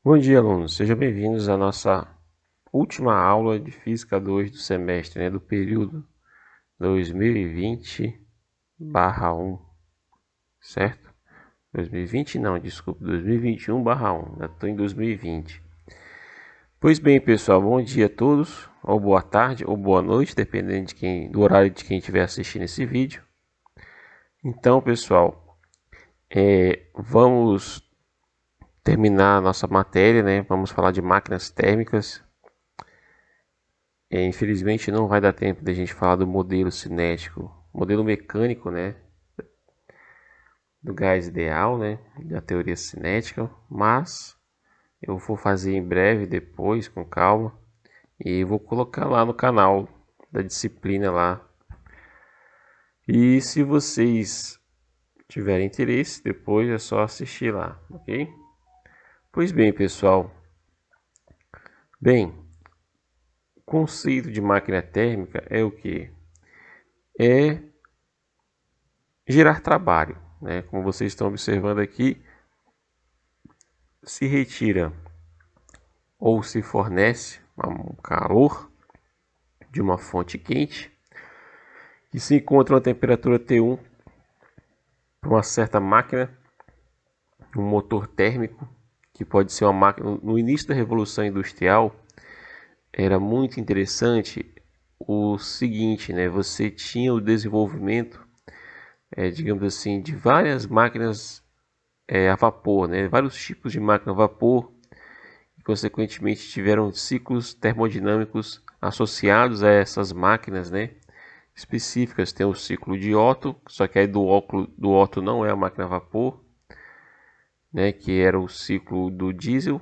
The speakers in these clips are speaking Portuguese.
Bom dia, alunos. Sejam bem-vindos à nossa última aula de Física 2 do semestre, do período 2020/1, certo? 2020 não, desculpa, 2021/1, já estou em 2020. Pois bem, pessoal, bom dia a todos, ou boa tarde, ou boa noite, dependendo do horário de quem estiver assistindo esse vídeo. Então, pessoal, vamos terminar a nossa matéria, Vamos falar de máquinas térmicas. Infelizmente não vai dar tempo de a gente falar do modelo cinético, modelo mecânico, do gás ideal, da teoria cinética, mas eu vou fazer em breve, depois, com calma, e vou colocar lá no canal da disciplina lá. E se vocês tiverem interesse, depois é só assistir lá, ok? Pois bem, pessoal. Bem, o conceito de máquina térmica é o que? É gerar trabalho, Como vocês estão observando aqui, se retira ou se fornece um calor de uma fonte quente que se encontra uma temperatura T1 para uma certa máquina, um motor térmico, que pode ser uma máquina. No início da Revolução Industrial era muito interessante o seguinte, Você tinha o desenvolvimento, digamos assim, de várias máquinas a vapor, Vários tipos de máquina a vapor e, consequentemente, tiveram ciclos termodinâmicos associados a essas máquinas, específicas. Tem o ciclo de Otto, só que aí do Otto não é a máquina a vapor, que era o ciclo do diesel,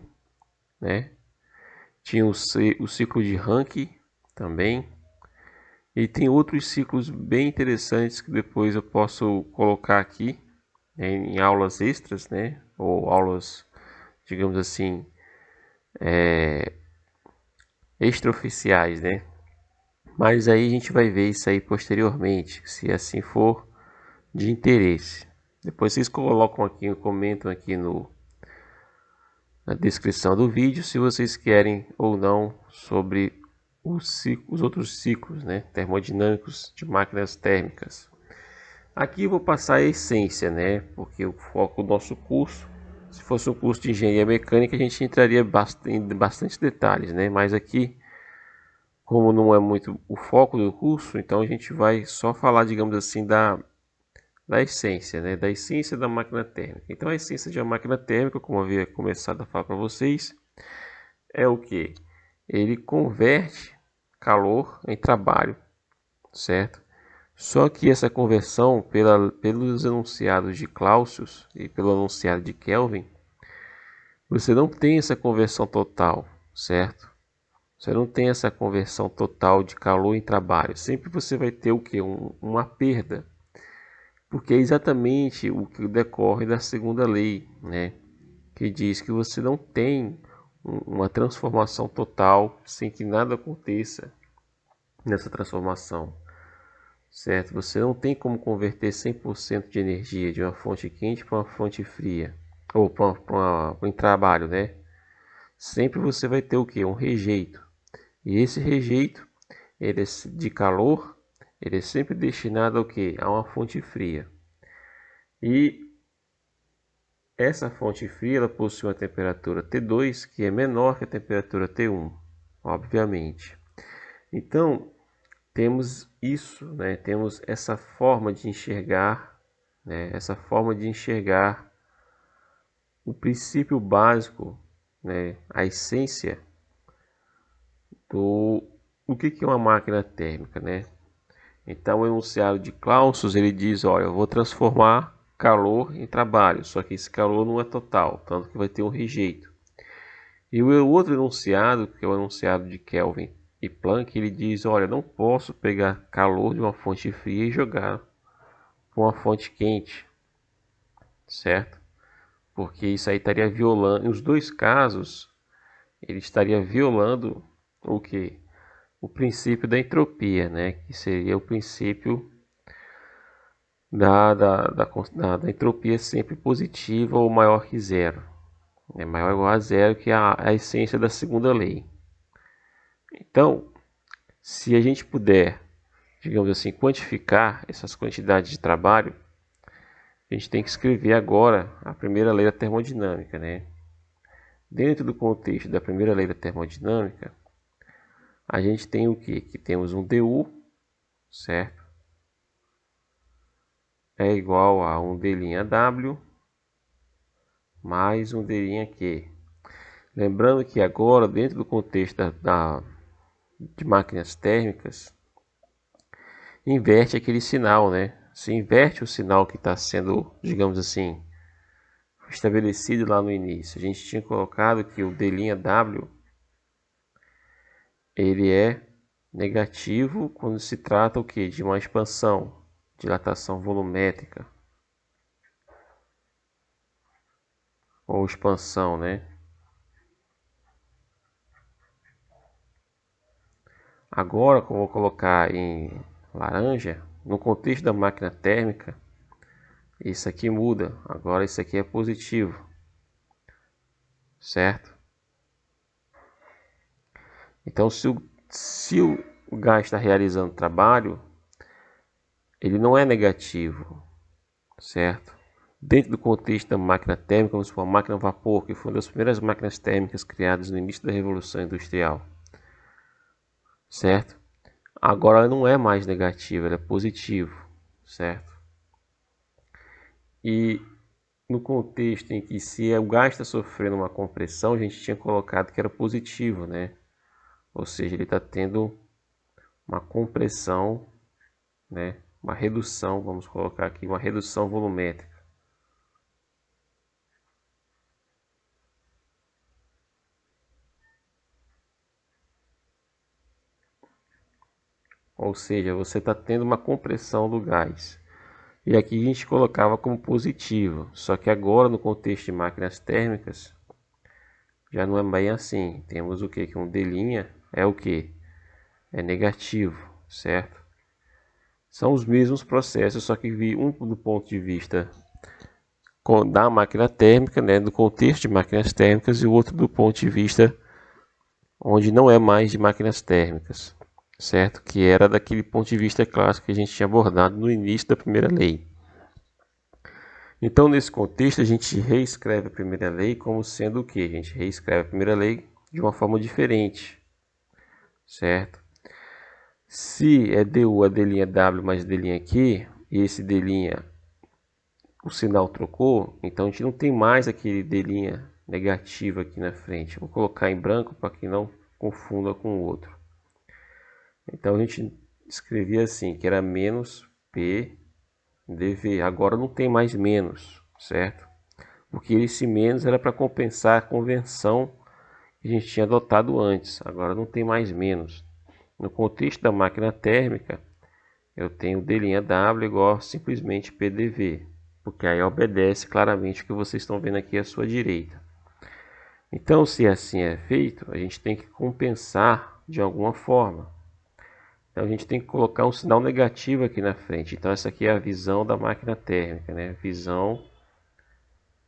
Tinha o ciclo de Rankine também. E tem outros ciclos bem interessantes que depois eu posso colocar aqui, em aulas extras, ou aulas, digamos assim, extraoficiais, Mas aí a gente vai ver isso aí posteriormente, se assim for de interesse. Depois vocês colocam aqui, comentam aqui na descrição do vídeo se vocês querem ou não sobre os outros ciclos, termodinâmicos de máquinas térmicas. Aqui eu vou passar a essência, porque o foco do nosso curso, se fosse um curso de engenharia mecânica, a gente entraria em bastantes detalhes, Mas aqui, como não é muito o foco do curso, então a gente vai só falar, digamos assim, da essência, da essência da máquina térmica. Então a essência de uma máquina térmica, como eu havia começado a falar para vocês, é o que? Ele converte calor em trabalho, certo? Só que essa conversão, pelos enunciados de Clausius e pelo enunciado de Kelvin, você não tem essa conversão total, certo? Você não tem essa conversão total de calor em trabalho. Sempre você vai ter o que? Uma perda. Porque é exatamente o que decorre da segunda lei, que diz que você não tem uma transformação total sem que nada aconteça nessa transformação, certo? Você não tem como converter 100% de energia de uma fonte quente para uma fonte fria, ou para um trabalho, Sempre você vai ter o que? Um rejeito. E esse rejeito, ele é de calor, ele é sempre destinado ao que? A uma fonte fria. E essa fonte fria ela possui uma temperatura T2 que é menor que a temperatura T1, obviamente. Então, temos isso, temos essa forma de enxergar, essa forma de enxergar o princípio básico, a essência do o que é uma máquina térmica, Então, o enunciado de Clausius ele diz, olha, eu vou transformar calor em trabalho, só que esse calor não é total, tanto que vai ter um rejeito. E o outro enunciado, que é o enunciado de Kelvin e Planck, ele diz, olha, não posso pegar calor de uma fonte fria e jogar para uma fonte quente, certo? Porque isso aí estaria violando, nos dois casos, ele estaria violando o que? O princípio da entropia, que seria o princípio da entropia sempre positiva ou maior que zero, é maior ou igual a zero, que é a essência da segunda lei. Então, se a gente puder, digamos assim, quantificar essas quantidades de trabalho, a gente tem que escrever agora a primeira lei da termodinâmica, né? Dentro do contexto da primeira lei da termodinâmica, a gente tem o quê? Que temos um dU, certo? É igual a um d'W mais um d'Q. Lembrando que agora, dentro do contexto de máquinas térmicas, inverte aquele sinal, né? Se inverte o sinal que está sendo, digamos assim, estabelecido lá no início. A gente tinha colocado que o d'W ele é negativo quando se trata o que? De uma expansão, dilatação volumétrica ou expansão, né? Agora, como eu vou colocar em laranja, no contexto da máquina térmica, isso aqui muda. Agora isso aqui é positivo, certo? Então, se o gás está realizando trabalho, ele não é negativo, certo? Dentro do contexto da máquina térmica, vamos supor, a máquina a vapor, que foi uma das primeiras máquinas térmicas criadas no início da Revolução Industrial, certo? Agora ela não é mais negativa, ela é positivo, certo? E no contexto em que se o gás está sofrendo uma compressão, a gente tinha colocado que era positivo, né? Ou seja, ele está tendo uma compressão, né? Uma redução, vamos colocar aqui, uma redução volumétrica. Ou seja, você está tendo uma compressão do gás. E aqui a gente colocava como positivo. Só que agora, no contexto de máquinas térmicas, já não é bem assim. Temos o que? Que um D' é o que? É negativo, certo? São os mesmos processos, só que vi um do ponto de vista da máquina térmica, né, do contexto de máquinas térmicas, e o outro do ponto de vista onde não é mais de máquinas térmicas, certo? Que era daquele ponto de vista clássico que a gente tinha abordado no início da primeira lei. Então, nesse contexto, a gente reescreve a primeira lei como sendo o que? A gente reescreve a primeira lei de uma forma diferente, certo? Se é DU a d'W mais d'Q, e esse D', o sinal trocou, então a gente não tem mais aquele D' negativo aqui na frente. Vou colocar em branco para que não confunda com o outro. Então a gente escrevia assim, que era menos P dV. Agora não tem mais menos, certo? Porque esse menos era para compensar a convenção que a gente tinha adotado antes. Agora não tem mais menos. No contexto da máquina térmica, eu tenho d'W igual simplesmente PdV, porque aí obedece claramente o que vocês estão vendo aqui à sua direita. Então, se assim é feito, a gente tem que compensar de alguma forma. Então, a gente tem que colocar um sinal negativo aqui na frente. Então, essa aqui é a visão da máquina térmica, né? Visão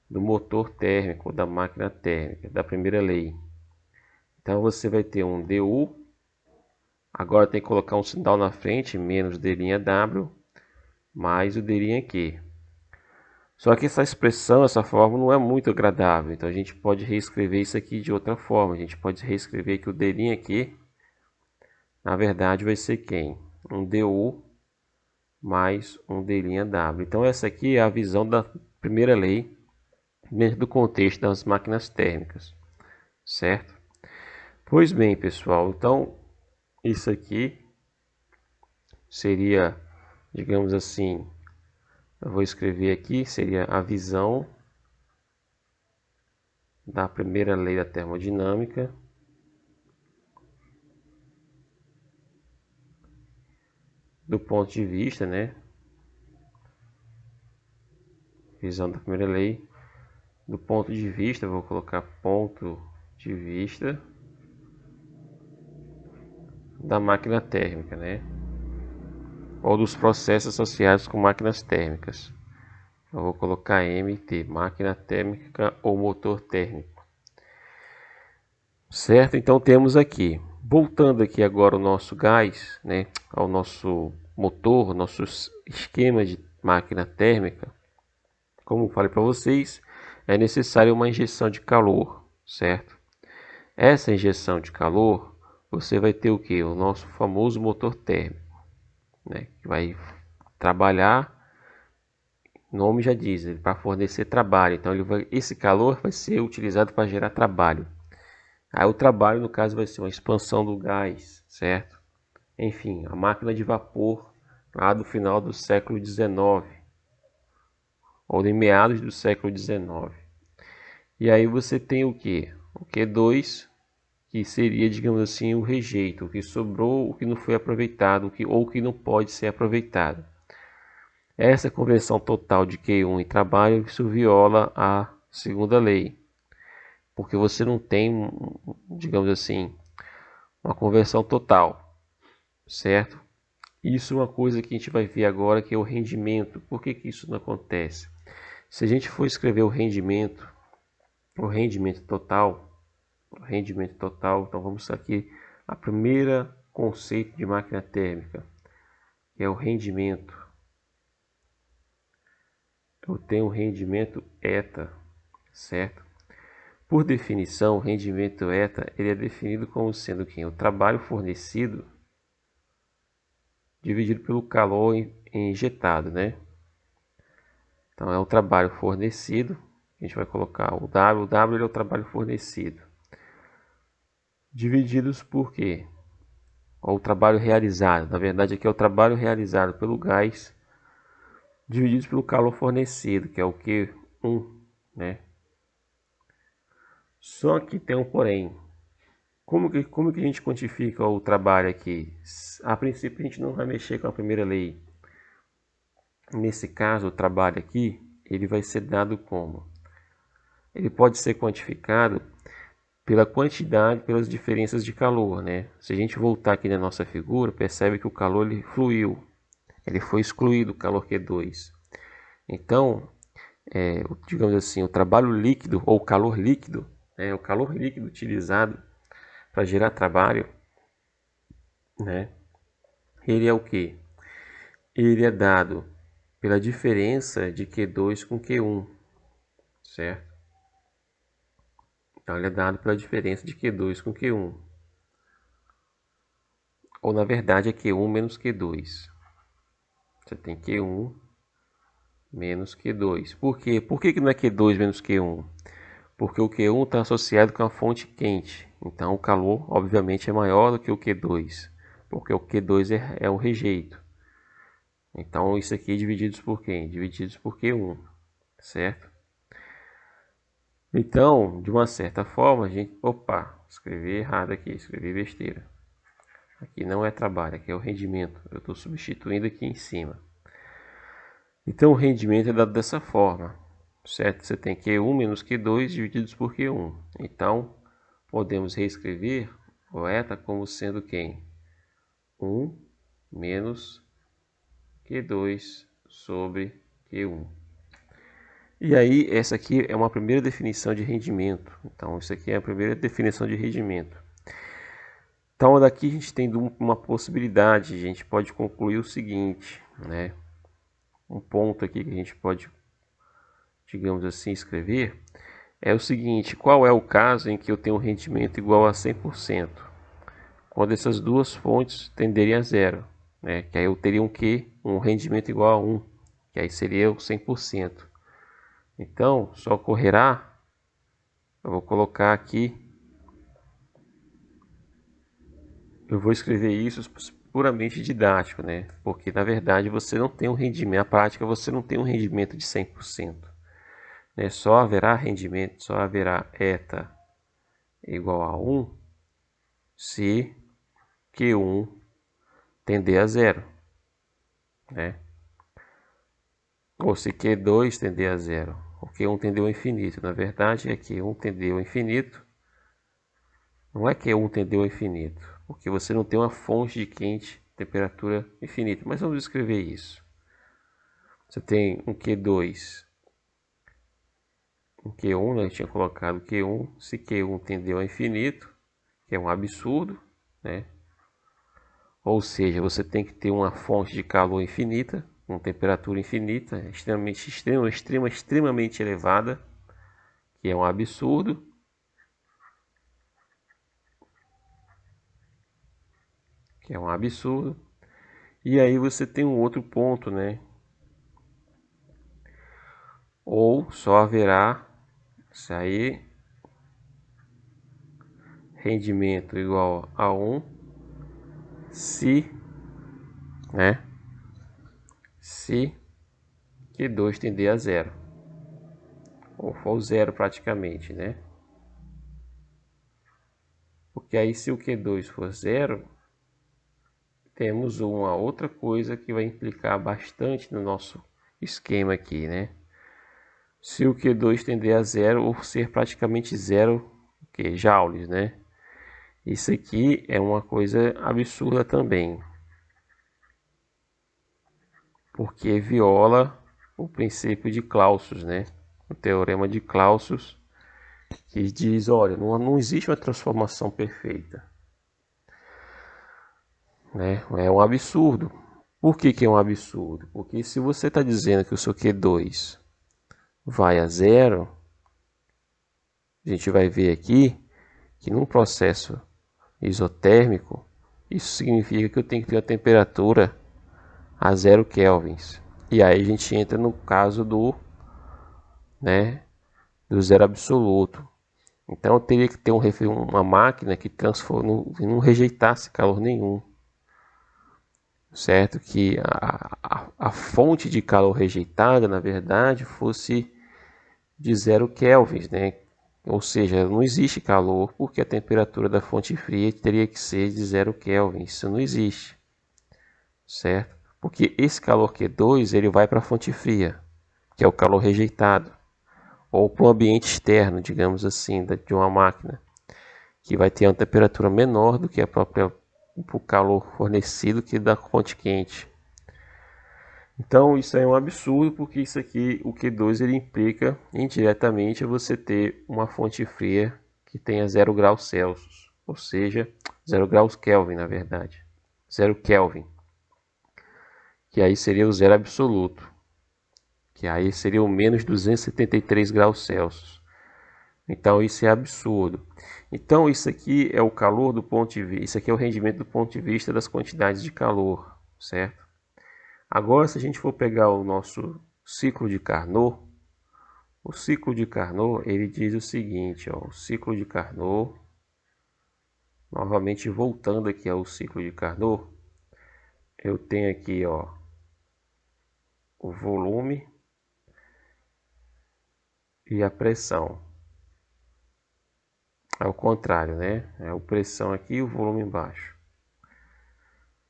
do motor térmico, da máquina térmica, da primeira lei. Então, você vai ter um DU. Agora tem que colocar um sinal na frente, menos d'W, mais o d'Q. Só que essa expressão, essa forma não é muito agradável. Então a gente pode reescrever isso aqui de outra forma. A gente pode reescrever que o d'Q, na verdade, vai ser quem? Um DU mais um d'W. Então essa aqui é a visão da primeira lei dentro do contexto das máquinas térmicas, certo? Pois bem, pessoal, então isso aqui seria, digamos assim, eu vou escrever aqui, seria a visão da primeira lei da termodinâmica do ponto de vista, né? Visão da primeira lei do ponto de vista, vou colocar ponto de vista da máquina térmica, né? Ou dos processos associados com máquinas térmicas. Eu vou colocar MT, máquina térmica ou motor térmico. Certo? Então temos aqui, voltando aqui agora o nosso gás, né, ao nosso motor, nosso esquema de máquina térmica. Como falei para vocês, é necessário uma injeção de calor, certo? Essa injeção de calor, você vai ter o que? O nosso famoso motor térmico, né, que vai trabalhar, o nome já diz, para fornecer trabalho. Então esse calor vai ser utilizado para gerar trabalho. Aí o trabalho, no caso, vai ser uma expansão do gás, certo? Enfim, a máquina de vapor lá do final do século XIX, ou em meados do século XIX. E aí você tem o que? O Q2, que seria, digamos assim, o rejeito, o que sobrou, o que não foi aproveitado, ou o que não pode ser aproveitado. Essa conversão total de Q1 em trabalho, isso viola a segunda lei, porque você não tem, digamos assim, uma conversão total, certo? Isso é uma coisa que a gente vai ver agora, que é o rendimento. Por que isso não acontece? Se a gente for escrever o rendimento total, então vamos aqui a primeira conceito de máquina térmica, que é o rendimento. Eu tenho um rendimento eta, certo? Por definição, o rendimento eta ele é definido como sendo quem? O trabalho fornecido dividido pelo calor injetado, né? Então é o trabalho fornecido, a gente vai colocar o W é o trabalho fornecido, divididos por quê? Ou o trabalho realizado, na verdade aqui é o trabalho realizado pelo gás, divididos pelo calor fornecido, que é o Q1, né? Só que tem um porém. Como que a gente quantifica o trabalho aqui? A princípio a gente não vai mexer com a primeira lei. Nesse caso, o trabalho aqui, ele vai ser dado como? Ele pode ser quantificado pela quantidade, pelas diferenças de calor, né? Se a gente voltar aqui na nossa figura, percebe que o calor ele fluiu, ele foi excluído, o calor Q2. Então, digamos assim, o trabalho líquido ou calor líquido, o calor líquido utilizado para gerar trabalho, né? Ele é o que? Ele é dado pela diferença de Q2 com Q1, certo? Então ele é dado pela diferença de Q2 com Q1. Ou na verdade é Q1 menos Q2. Você tem Q1 menos Q2. Por quê? Por que não é Q2 menos Q1? Porque o Q1 está associado com a fonte quente. Então o calor, obviamente, é maior do que o Q2. Porque o Q2 é o rejeito. Então isso aqui é divididos por quem? Divididos por Q1, certo? Então, de uma certa forma, a gente... Opa, escrevi errado aqui, escrevi besteira. Aqui não é trabalho, aqui é o rendimento. Eu estou substituindo aqui em cima. Então o rendimento é dado dessa forma, certo? Você tem Q1 menos Q2 divididos por Q1. Então, podemos reescrever o eta como sendo quem? 1 menos Q2 sobre Q1. E aí, essa aqui é uma primeira definição de rendimento. Então, isso aqui é a primeira definição de rendimento. Então, daqui a gente tem uma possibilidade, a gente pode concluir o seguinte, né? Um ponto aqui que a gente pode, digamos assim, escrever é o seguinte: qual é o caso em que eu tenho um rendimento igual a 100%? Quando essas duas fontes tenderem a zero, né? Que aí eu teria um rendimento igual a 1, que aí seria o 100%. Então, só ocorrerá, eu vou colocar aqui, eu vou escrever isso puramente didático, né? Porque na verdade você não tem um rendimento, na prática você não tem um rendimento de 100%. Né? Só haverá rendimento, só haverá eta igual a 1 se Q1 tender a zero, né? Ou se Q2 tender a zero, o Q1 tendeu ao infinito. Na verdade é Q1 tendeu ao infinito, não é Q1 tendeu ao infinito, porque você não tem uma fonte de quente, temperatura infinita. Mas vamos escrever isso. Você tem um Q2, um Q1, né? Eu tinha colocado Q1, se Q1 tendeu ao infinito, que é um absurdo, né? Ou seja, você tem que ter uma fonte de calor infinita, com temperatura infinita, extremamente elevada, que é um absurdo. Que é um absurdo. E aí você tem um outro ponto, né? Ou só haverá isso aí, rendimento igual a 1 se, né? Se Q2 tender a zero, ou for zero praticamente, né? Porque aí se o Q2 for zero, temos uma outra coisa que vai implicar bastante no nosso esquema aqui, né? Se o Q2 tender a zero ou ser praticamente zero, que joules, né? Isso aqui é uma coisa absurda também, porque viola o princípio de Clausius, né? O teorema de Clausius, que diz, olha, não existe uma transformação perfeita, né? É um absurdo. Por que que é um absurdo? Porque se você está dizendo que o seu Q2 vai a zero, a gente vai ver aqui que num processo isotérmico, isso significa que eu tenho que ter uma temperatura a 0 kelvins. E aí a gente entra no caso do, né, do zero absoluto. Então eu teria que ter uma máquina que não rejeitasse calor nenhum, certo? Que a fonte de calor rejeitada, na verdade, fosse de 0 kelvins, né? Ou seja, não existe calor porque a temperatura da fonte fria teria que ser de 0 kelvin. Isso não existe, certo? Porque esse calor Q2 ele vai para a fonte fria, que é o calor rejeitado, ou para o ambiente externo, digamos assim, de uma máquina, que vai ter uma temperatura menor do que a própria o calor fornecido que da fonte quente. Então isso é um absurdo, porque isso aqui, o Q2, ele implica indiretamente você ter uma fonte fria que tenha 0 graus Celsius, ou seja, 0 graus Kelvin, na verdade, 0 Kelvin, que aí seria o zero absoluto, que aí seria o menos 273 graus Celsius. Então isso é absurdo. Então isso aqui é o calor do ponto de vista, isso aqui é o rendimento do ponto de vista das quantidades de calor, certo? Agora se a gente for pegar o nosso ciclo de Carnot, o ciclo de Carnot ele diz o seguinte, ó, o ciclo de Carnot, novamente voltando aqui ao ciclo de Carnot, eu tenho aqui, ó, o volume e a pressão. É o contrário, né? É a pressão aqui e o volume embaixo.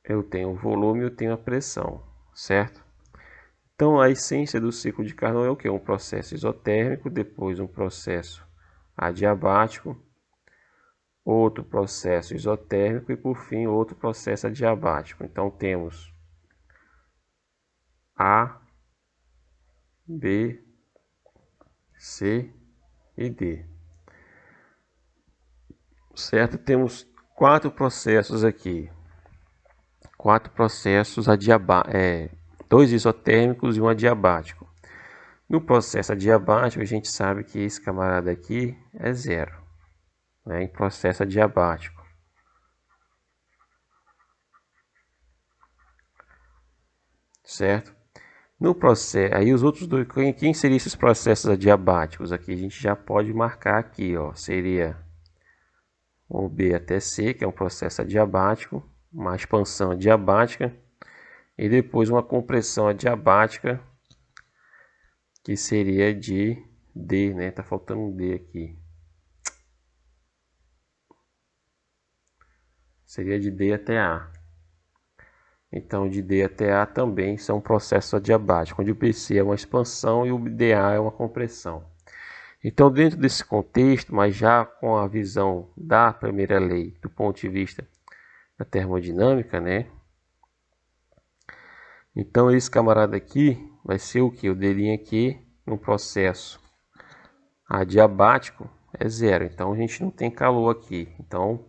Eu tenho o volume e eu tenho a pressão, certo? Então a essência do ciclo de Carnot é o que? Um processo isotérmico, depois um processo adiabático, outro processo isotérmico e por fim outro processo adiabático. Então temos A, B, C e D. Certo? Temos quatro processos aqui. Quatro processos dois isotérmicos e um adiabático. No processo adiabático, a gente sabe que esse camarada aqui é zero, né? Em processo adiabático. Certo? No processo, aí os outros dois, quem seriam esses processos adiabáticos aqui? A gente já pode marcar aqui, ó, seria o B até C, que é um processo adiabático, uma expansão adiabática e depois uma compressão adiabática, que seria de D, né? Tá faltando um D aqui. Seria de D até A. Então, de D até A também são processos adiabáticos, onde o BC é uma expansão e o DA é uma compressão. Então, dentro desse contexto, mas já com a visão da primeira lei do ponto de vista da termodinâmica, né? Então, esse camarada aqui vai ser o que? O delinho aqui, no processo adiabático, é zero. Então, a gente não tem calor aqui. Então,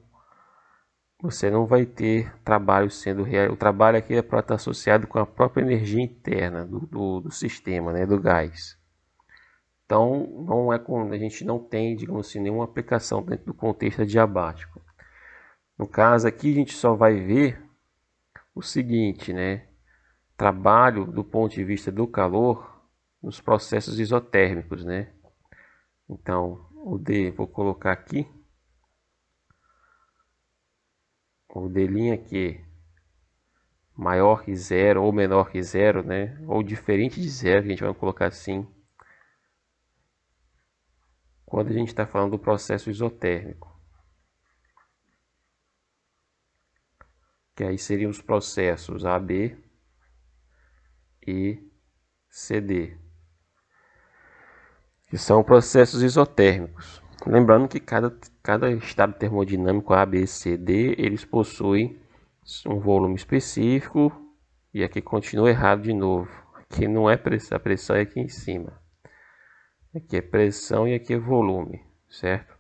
você não vai ter trabalho sendo real. O trabalho aqui é para estar associado com a própria energia interna do sistema, né, do gás. Então, não é a gente não tem, digamos assim, nenhuma aplicação dentro do contexto adiabático. No caso aqui, a gente só vai ver o seguinte, né? Trabalho do ponto de vista do calor nos processos isotérmicos, né? Então, o D, vou colocar aqui, o D' aqui, maior que zero ou menor que zero, né? Ou diferente de zero, que a gente vai colocar assim, quando a gente está falando do processo isotérmico. Que aí seriam os processos AB e CD, que são processos isotérmicos. Lembrando que cada estado termodinâmico A, B, C, D, eles possuem um volume específico, e aqui continua errado de novo. Aqui não é pressão, a pressão é aqui em cima. Aqui é pressão e aqui é volume, certo?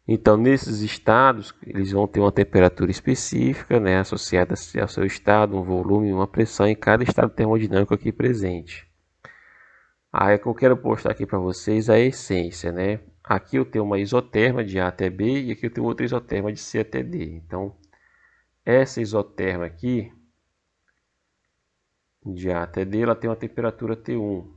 Então, nesses estados, eles vão ter uma temperatura específica, né, associada ao seu estado, um volume e uma pressão em cada estado termodinâmico aqui presente. Aí é que eu quero postar aqui para vocês a essência, né? Aqui eu tenho uma isoterma de A até B e aqui eu tenho outra isoterma de C até D. Então, essa isoterma aqui, de A até D, ela tem uma temperatura T1.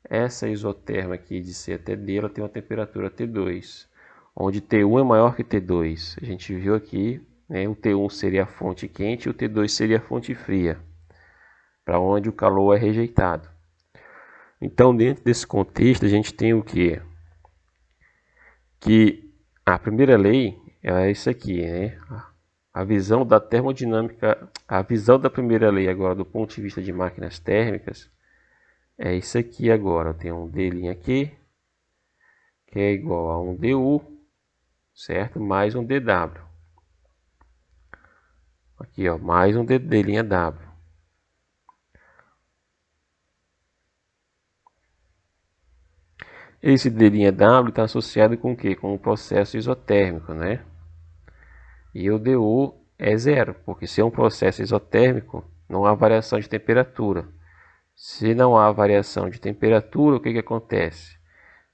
Essa isoterma aqui de C até D, ela tem uma temperatura T2, onde T1 é maior que T2. A gente viu aqui, né, o T1 seria a fonte quente e o T2 seria a fonte fria, para onde o calor é rejeitado. Então, dentro desse contexto, a gente tem o quê? Que a primeira lei é isso aqui, né? A visão da termodinâmica, a visão da primeira lei agora do ponto de vista de máquinas térmicas é isso aqui agora. Eu tenho um D' aqui, que é igual a um DU, certo? Mais um DW. Aqui, ó, mais um D''W. Esse D''W está associado com o quê? Com o processo isotérmico, né? E o DU é zero, porque se é um processo isotérmico, não há variação de temperatura. Se não há variação de temperatura, o que acontece?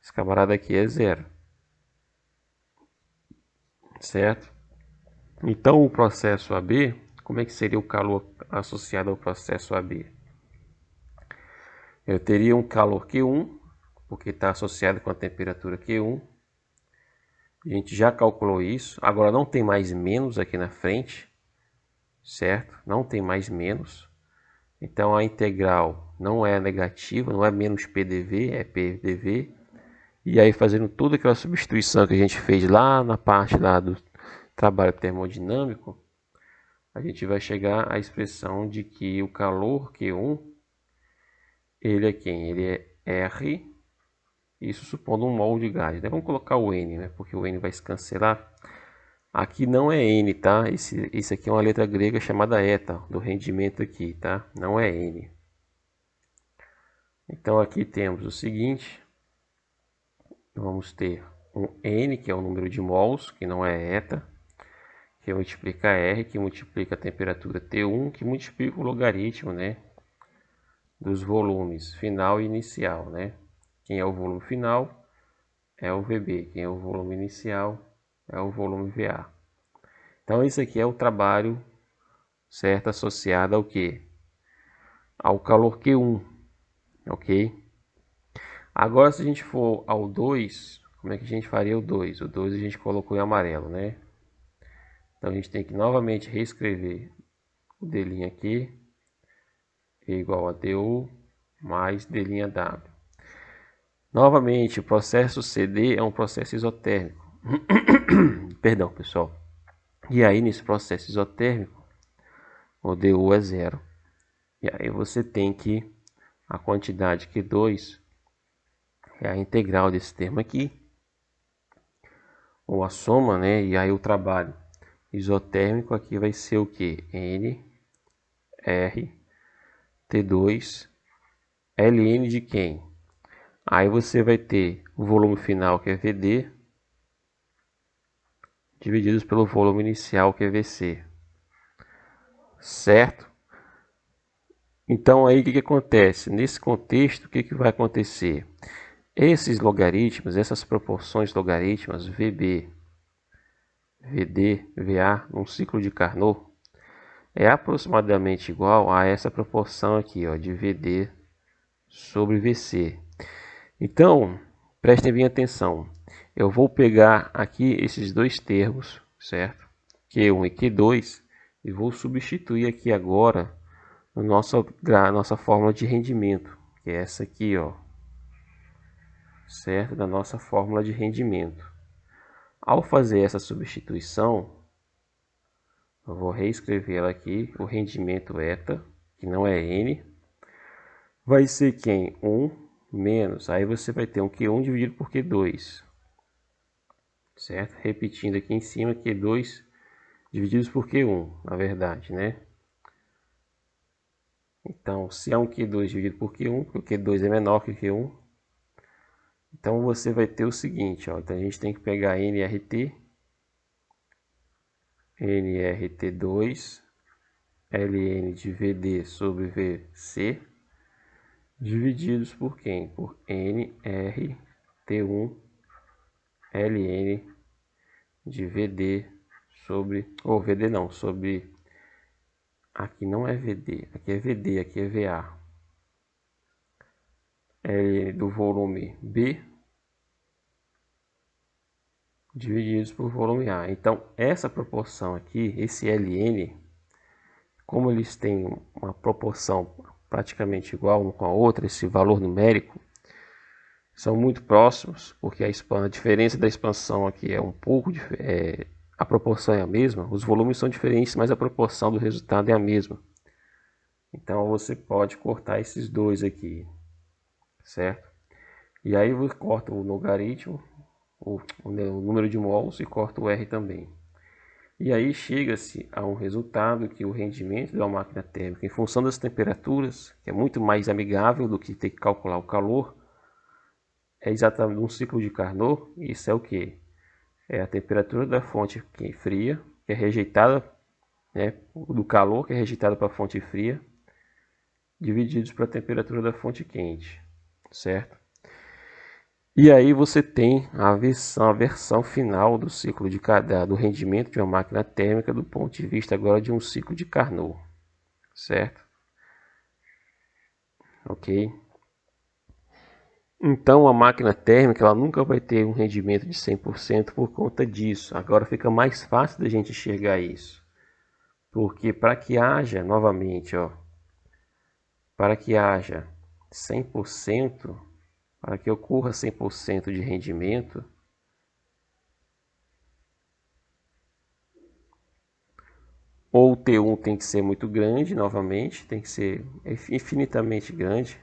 Esse camarada aqui é zero, certo? Então, o processo AB, como é que seria o calor associado ao processo AB? Eu teria um calor Q1, porque está associado com a temperatura Q1. A gente já calculou isso. Agora não tem mais menos aqui na frente, certo? Não tem mais menos. Então a integral não é negativa, não é menos PDV, é PDV. E aí fazendo toda aquela substituição que a gente fez lá na parte lá do trabalho termodinâmico, a gente vai chegar à expressão de que o calor Q1, ele é quem? Ele é R, isso supondo um mol de gás, né? Vamos colocar o N, né? Porque o N vai se cancelar. Aqui não é N, tá? Esse aqui é uma letra grega chamada eta, do rendimento aqui, tá? Não é N. Então aqui temos o seguinte, vamos ter um N, que é o número de mols, que não é eta, que multiplica R, que multiplica a temperatura T1, que multiplica o logaritmo, né, dos volumes final e inicial, né? Quem é o volume final é o VB, quem é o volume inicial é o volume VA. Então isso aqui é o trabalho, certo, associado ao que? Ao calor Q1, ok? Agora se a gente for ao 2, como é que a gente faria o 2? O 2 a gente colocou em amarelo, né? Então a gente tem que novamente reescrever o D' aqui, é igual a DU mais D''W. Novamente, o processo CD é um processo isotérmico. Perdão, pessoal. E aí, nesse processo isotérmico, o DU é zero. E aí você tem que a quantidade Q2 é a integral desse termo aqui, ou a soma, né? E aí o trabalho isotérmico aqui vai ser o que? N, R, T2, Ln de quem? Aí você vai ter o volume final que é VD, divididos pelo volume inicial, que é VC, certo? Então aí o que acontece? Nesse contexto, o que vai acontecer? Esses logaritmos, essas proporções logarítmicas, VB, VD, VA, num ciclo de Carnot, é aproximadamente igual a essa proporção aqui, ó, de VD sobre VC. Então, prestem bem atenção. Eu vou pegar aqui esses dois termos, certo? Q1 e Q2, e vou substituir aqui agora na nossa fórmula de rendimento, que é essa aqui, ó, certo? Da nossa fórmula de rendimento. Ao fazer essa substituição, eu vou reescrever ela aqui, o rendimento eta, que não é N, vai ser quem? 1 menos, aí você vai ter um Q1 dividido por Q2, certo? Repetindo aqui em cima, Q2 divididos por Q1, na verdade, né? Então, se é um Q2 dividido por Q1, porque o Q2 é menor que o Q1, então você vai ter o seguinte, ó, então a gente tem que pegar NRT, NRT2, ln de VD sobre VC, divididos por quem? Por NRT1, ln de VD sobre, ou VD não, sobre, aqui não é VD, aqui é VD, aqui é VA, ln do volume B, divididos por volume A. Então, essa proporção aqui, esse ln, como eles têm uma proporção praticamente igual uma com a outra, esse valor numérico, são muito próximos, porque a diferença da expansão aqui é um pouco a proporção é a mesma, os volumes são diferentes, mas a proporção do resultado é a mesma. Então você pode cortar esses dois aqui, certo? E aí você corta o logaritmo, o número de mols, e corta o R também. E aí chega-se a um resultado que o rendimento de uma máquina térmica, em função das temperaturas, que é muito mais amigável do que ter que calcular o calor, é exatamente um ciclo de Carnot. Isso é o que? É a temperatura da fonte fria, que é rejeitada, né, do calor, que é rejeitado para a fonte fria, divididos para a temperatura da fonte quente, certo? E aí você tem a versão final do ciclo do rendimento de uma máquina térmica do ponto de vista agora de um ciclo de Carnot, certo? Ok? Então a máquina térmica ela nunca vai ter um rendimento de 100% por conta disso. Agora fica mais fácil da gente enxergar isso. Porque para que haja, novamente, ó, para que haja 100%, para que ocorra 100% de rendimento, ou o T1 tem que ser muito grande, novamente, tem que ser infinitamente grande,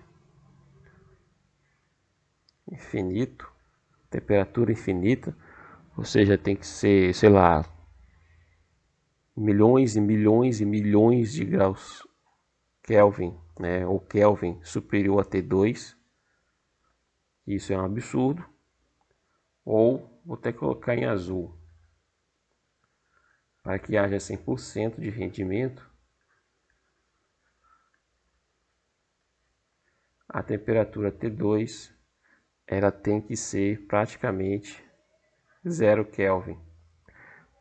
infinito, temperatura infinita, ou seja, tem que ser, sei lá, milhões e milhões e milhões de graus Kelvin, né, ou Kelvin superior a T2, isso é um absurdo, ou vou até colocar em azul, para que haja 100% de rendimento, a temperatura T2 ela tem que ser praticamente 0 Kelvin,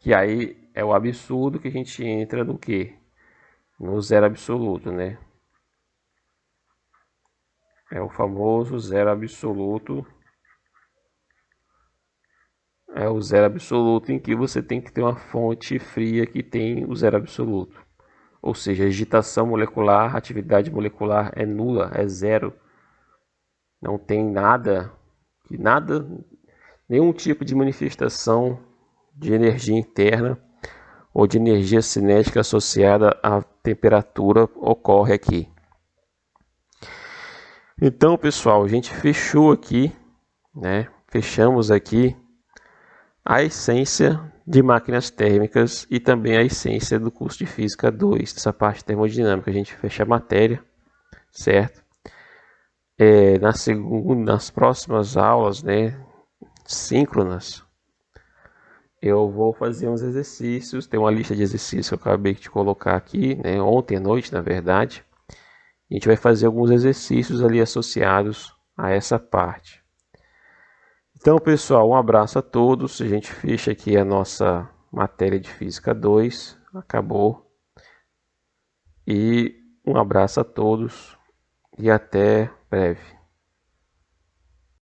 que aí é o absurdo que a gente entra no que? No zero absoluto, né? É o famoso zero absoluto. É o zero absoluto em que você tem que ter uma fonte fria que tem o zero absoluto. Ou seja, agitação molecular, atividade molecular é nula, é zero. Não tem nada, nenhum tipo de manifestação de energia interna ou de energia cinética associada à temperatura ocorre aqui. Então, pessoal, a gente fechou aqui, né? Fechamos aqui a essência de máquinas térmicas e também a essência do curso de Física 2, dessa parte termodinâmica. A gente fecha a matéria, certo? Nas próximas aulas, né, síncronas, eu vou fazer uns exercícios. Tem uma lista de exercícios que eu acabei de colocar aqui, né? Ontem à noite, na verdade. A gente vai fazer alguns exercícios ali associados a essa parte. Então, pessoal, um abraço a todos. A gente fecha aqui a nossa matéria de Física 2. Acabou. E um abraço a todos e até breve.